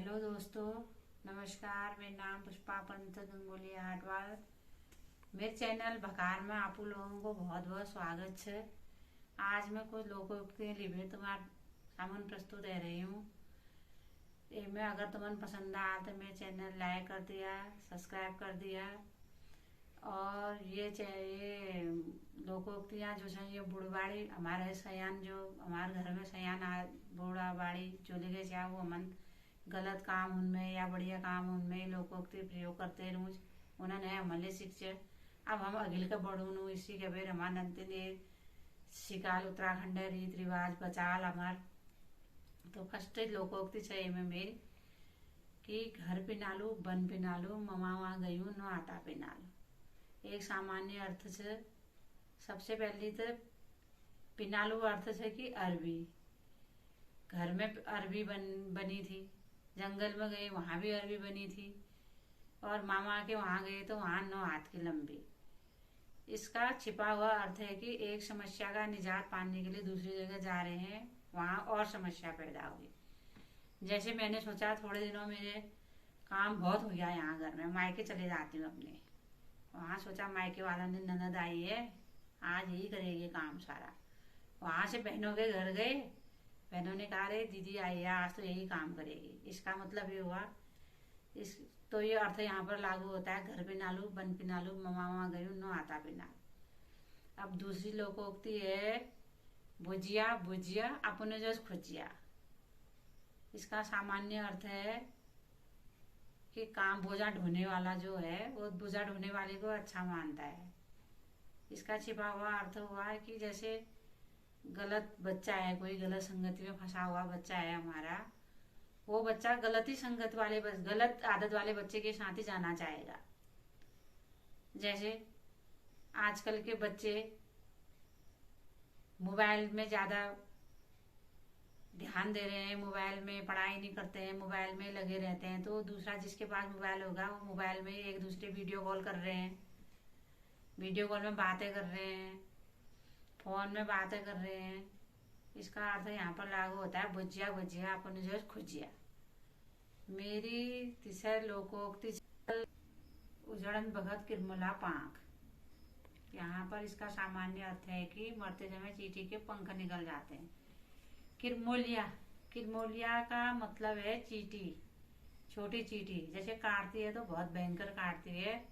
Hello दोस्तों, नमस्कार। मेरा नाम पुष्पा पंत गंगोली हाटवाल। मेरे चैनल भकार में आप लोगों को बहुत बहुत स्वागत है। आज मैं कुछ लोगों के लिए तुम्हारे सामने प्रस्तुत दे रही हूँ। मैं अगर तुम्हें पसंद आया तो मेरे चैनल लाइक कर दिया, सब्सक्राइब कर दिया। और ये लोकोक्तियाँ जो है, ये बुढ़वाड़ी हमारे सयान जो हमारे घर में सयान बूढ़ा बाड़ी जो लेके जाए वो मन गलत काम उनमें या बढ़िया काम उनमें लोकोक्ति प्रयोग करते हैं रोज। उन्होंने हमारे शिक्षा अब हम अगिल का बढ़ू इसी के बेर हमारे ने शिकाल उत्तराखंड रीत रिवाज बचाल हमार। तो फर्स्ट लोकोक्ति चाहिए में मेरी कि घर पिनालू बन पिनालू ममा वहाँ गयू न आटा पिनालू। एक सामान्य अर्थ से सबसे पहली तो पिनालू अर्थ है कि अरबी। घर में अरबी बनी थी, जंगल में गए वहां भी अरबी बनी थी, और मामा के वहां गए तो वहां 9 हाथ की लंबी। इसका छिपा हुआ अर्थ है कि एक समस्या का निजात पाने के लिए दूसरी जगह जा रहे हैं, वहां और समस्या पैदा हुई। जैसे मैंने सोचा थोड़े दिनों मेरे काम बहुत हो गया यहाँ घर में, मायके चले जाती हूँ अपने। वहाँ सोचा मायके वाला ने ननद आई है, आज यही करेगी काम सारा। वहां से बहनों के घर गए, बहनों ने कहा रे दीदी आई है आज तो यही काम करेगी। इसका मतलब ये हुआ इस तो ये अर्थ यहाँ पर लागू होता है घर पिनालू बन पिनालू ममा वहाँ गयू नो आता पिनालू। अब दूसरी लोकोक्ति है भुजिया भुजिया अपने जस खुजिया। इसका सामान्य अर्थ है कि काम बोझा ढोने वाला जो है वो बोझा ढोने वाले को अच्छा मानता है। इसका छिपा हुआ अर्थ हुआ है कि जैसे गलत बच्चा है, कोई गलत संगति में फंसा हुआ बच्चा है हमारा, वो बच्चा गलत ही संगत वाले गलत आदत वाले बच्चे के साथ ही जाना चाहेगा। जैसे आजकल के बच्चे मोबाइल में ज्यादा ध्यान दे रहे हैं, मोबाइल में पढ़ाई नहीं करते हैं, मोबाइल में लगे रहते हैं। तो दूसरा जिसके पास मोबाइल होगा वो मोबाइल में एक दूसरे वीडियो कॉल कर रहे हैं, वीडियो कॉल में बातें कर रहे हैं, फोन में बातें कर रहे हैं। इसका अर्थ यहाँ पर लागू होता है भुजिया भुजिया अपन जो खुजिया। मेरी तीसरे लोकोक्ति उजड़न भगत किरमुला पांख। यहाँ पर इसका सामान्य अर्थ है कि मरते समय चींटी के पंख निकल जाते हैं। किरमोलिया, किरमोलिया का मतलब है चींटी, छोटी चींटी जैसे काटती है तो बहुत भयंकर काटती है,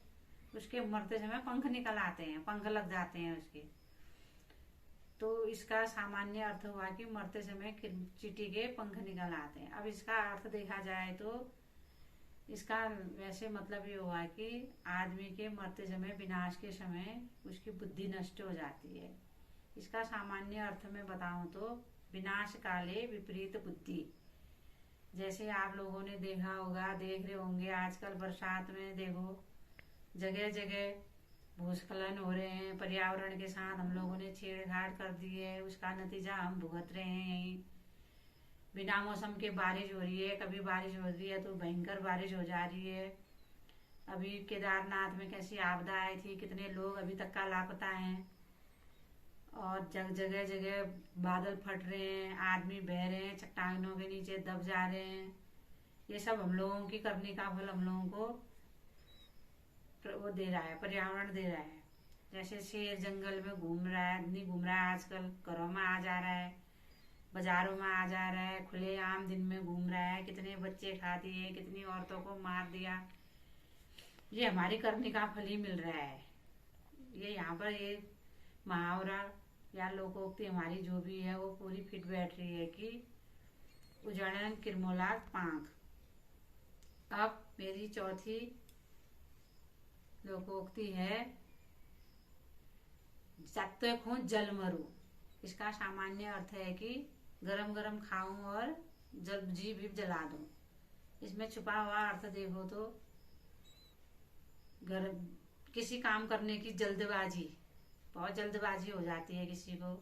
उसके मरते समय पंख निकल आते हैं, पंख लग जाते हैं उसके। तो इसका सामान्य अर्थ हुआ कि मरते समय चींटी के पंख निकल आते हैं। अब इसका अर्थ देखा जाए तो इसका वैसे मतलब ये हुआ कि आदमी के मरते समय विनाश के समय उसकी बुद्धि नष्ट हो जाती है। इसका सामान्य अर्थ में बताऊं तो विनाश काले विपरीत बुद्धि। जैसे आप लोगों ने देखा होगा, देख रहे होंगे आजकल बरसात में देखो जगह जगह भूस्खलन हो रहे हैं, पर्यावरण के साथ हम लोगों ने छेड़छाड़ कर दी है, उसका नतीजा हम भुगत रहे हैं यहीं। बिना मौसम के बारिश हो रही है, कभी बारिश हो रही है तो भयंकर बारिश हो जा रही है। अभी केदारनाथ में कैसी आपदा आई थी, कितने लोग अभी तक का लापता हैं, और जगह जगह बादल फट रहे हैं, आदमी बह रहे हैं, चट्टानों के नीचे दब जा रहे हैं। ये सब हम लोगों की करने का फल हम लोगों को वो दे रहा है, पर्यावरण दे रहा है। जैसे शेर जंगल में घूम रहा है, नहीं घूम रहा है आजकल, घरों में आ जा रहा है, बाजारों में आ जा रहा है, खुले आम दिन में घूम रहा है, कितने बच्चे खा दिए, कितनी औरतों को मार दिया। ये हमारी करने का फल ही मिल रहा है। ये यहाँ पर ये मुहावरा या लोकोक्ति हमारी जो भी है वो पूरी फिट बैठ रही है कि उजड़न किरमोला पांख। अब मेरी चौथी लोकोक्ति है सत्य खूं जल मरू। इसका सामान्य अर्थ है कि गरम गरम खाऊं और जी भी जला दूं। इसमें छुपा हुआ अर्थ देखो तो किसी काम करने की जल्दबाजी, बहुत जल्दबाजी हो जाती है किसी को।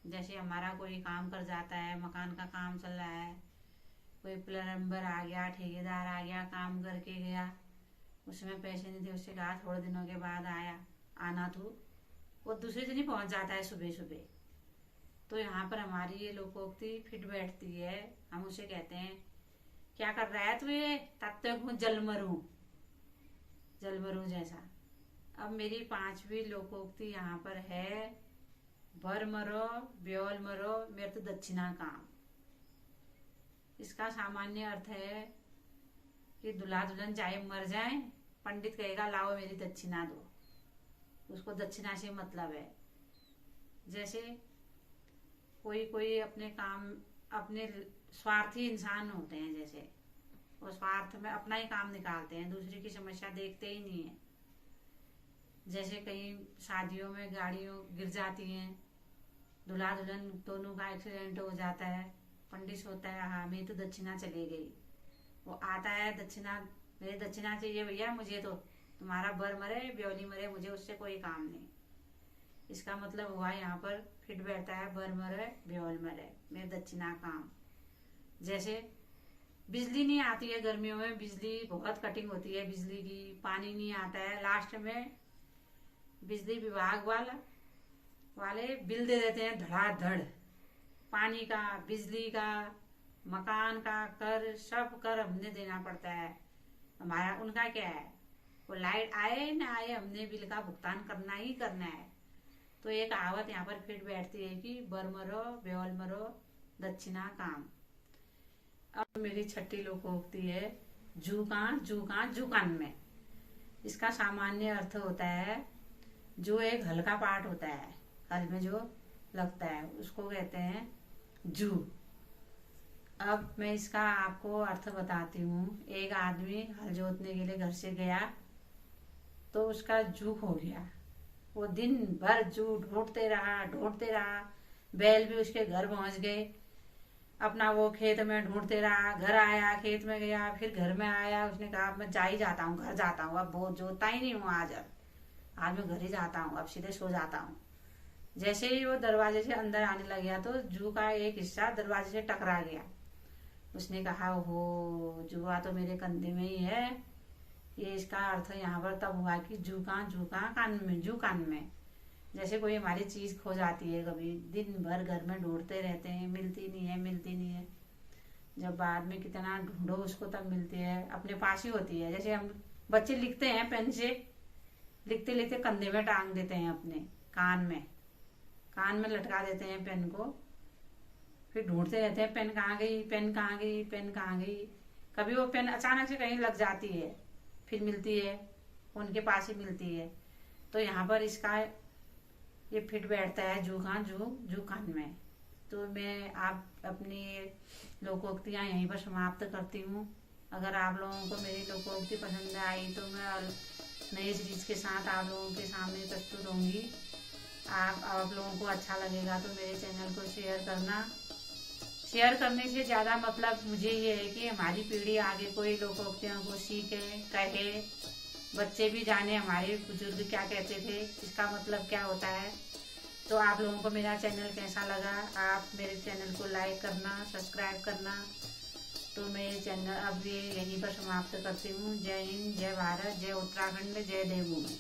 जैसे हमारा कोई काम कर जाता है, मकान का काम चल रहा है, कोई प्लम्बर आ गया, ठेकेदार आ गया, काम करके गया, उसमें पैसे नहीं थे, उससे कहा थोड़े दिनों के बाद आना तो वो दूसरे दिन ही पहुंच जाता है सुबह सुबह। तो यहाँ पर हमारी ये लोकोक्ति फिट बैठती है। हम उसे कहते हैं क्या कर रहा है तू ये, तब तक हूँ जलमरू जैसा। अब मेरी 5वीं लोकोक्ति यहाँ पर है, बर मरो ब्योल मरो मेरे तो दक्षिणा काम। इसका सामान्य अर्थ है कि दूल्हा दुल्हन चाहे मर जाए, पंडित कहेगा लाओ मेरी दक्षिणा दो, उसको दक्षिणा से मतलब है। जैसे कोई अपने काम, अपने स्वार्थी इंसान होते हैं, जैसे वो स्वार्थ में अपना ही काम निकालते हैं, दूसरे की समस्या देखते ही नहीं है। जैसे कई शादियों में गाड़ियों गिर जाती हैं, दूल्हा दुल्हन दोनों का एक्सीडेंट हो जाता है, पंडित होता है हाँ मेरी तो दक्षिणा चली गई, वो आता है दक्षिणा, मेरी दक्षिणा चाहिए भैया मुझे, तो तुम्हारा बर मरे ब्योली मरे मुझे उससे कोई काम नहीं। इसका मतलब हुआ यहाँ पर फिट बैठता है, बर मरे ब्योल मरे मेरे दक्षिणा काम। जैसे बिजली नहीं आती है गर्मियों में, बिजली बहुत कटिंग होती है बिजली की, पानी नहीं आता है, लास्ट में बिजली विभाग वाले बिल दे देते हैं धड़ाधड़, पानी का, बिजली का, मकान का कर, सब कर हमने देना पड़ता है। हमारा उनका क्या है, वो लाइट आए ना आए हमने बिल का भुगतान करना ही करना है। तो एक कहावत यहाँ पर फिट बैठती है कि बर मरो ब्योल मरो दक्षिणा काम। अब मेरी 6ठी लोकोक्ति है, जुकान में। इसका सामान्य अर्थ होता है, जो एक हल्का पार्ट होता है, हल में जो लगता है उसको कहते हैं जू। अब मैं इसका आपको अर्थ बताती हूँ। एक आदमी हल जोतने के लिए घर से गया तो उसका जू खो गया, वो दिन भर जू ढूंढते रहा, बैल भी उसके घर पहुंच गए, अपना वो खेत में ढूंढते रहा, घर आया, खेत में गया, फिर घर में आया, उसने कहा मैं जा ही जाता हूँ, घर जाता हूँ, अब बहुत जोतता ही नहीं हूँ आज मैं घर ही जाता हूँ, अब सीधे सो जाता हूँ। जैसे ही वो दरवाजे से अंदर आने लग गया तो जू का एक हिस्सा दरवाजे से टकरा गया। उसने कहा हो जुआ तो मेरे कंधे में ही है। ये इसका अर्थ यहाँ पर तब हुआ कि जू कान में। जैसे कोई हमारी चीज खो जाती है, कभी दिन भर घर में ढूंढते रहते हैं, मिलती नहीं है, जब बाद में कितना ढूंढो उसको तब मिलती है, अपने पास ही होती है। जैसे हम बच्चे लिखते हैं पेन से, लिखते लिखते कंधे में टांग देते हैं, अपने कान में लटका देते हैं पेन को, फिर ढूंढते रहते हैं पेन कहाँ गई। कभी वो पेन अचानक से कहीं लग जाती है, फिर मिलती है, उनके पास ही मिलती है। तो यहाँ पर इसका ये फिट बैठता है जू कान में। तो मैं आप अपनी लोकोक्तियाँ यहीं पर समाप्त करती हूँ। अगर आप लोगों को मेरी लोकोक्ति पसंद आई तो मैं नई सीरीज के साथ आप लोगों के सामने प्रस्तुत होंगी। आप लोगों को अच्छा लगेगा तो मेरे चैनल को शेयर करना। शेयर करने से ज़्यादा मतलब मुझे ये है कि हमारी पीढ़ी आगे कोई लोकोक्तियों को सीखे, कहे, बच्चे भी जाने हमारे बुजुर्ग क्या कहते थे, इसका मतलब क्या होता है। तो आप लोगों को मेरा चैनल कैसा लगा, आप मेरे चैनल को लाइक करना, सब्सक्राइब करना। तो मेरे चैनल अब ये यहीं पर समाप्त करती हूँ। जय हिंद, जय भारत, जय उत्तराखंड, जय देवभूमि।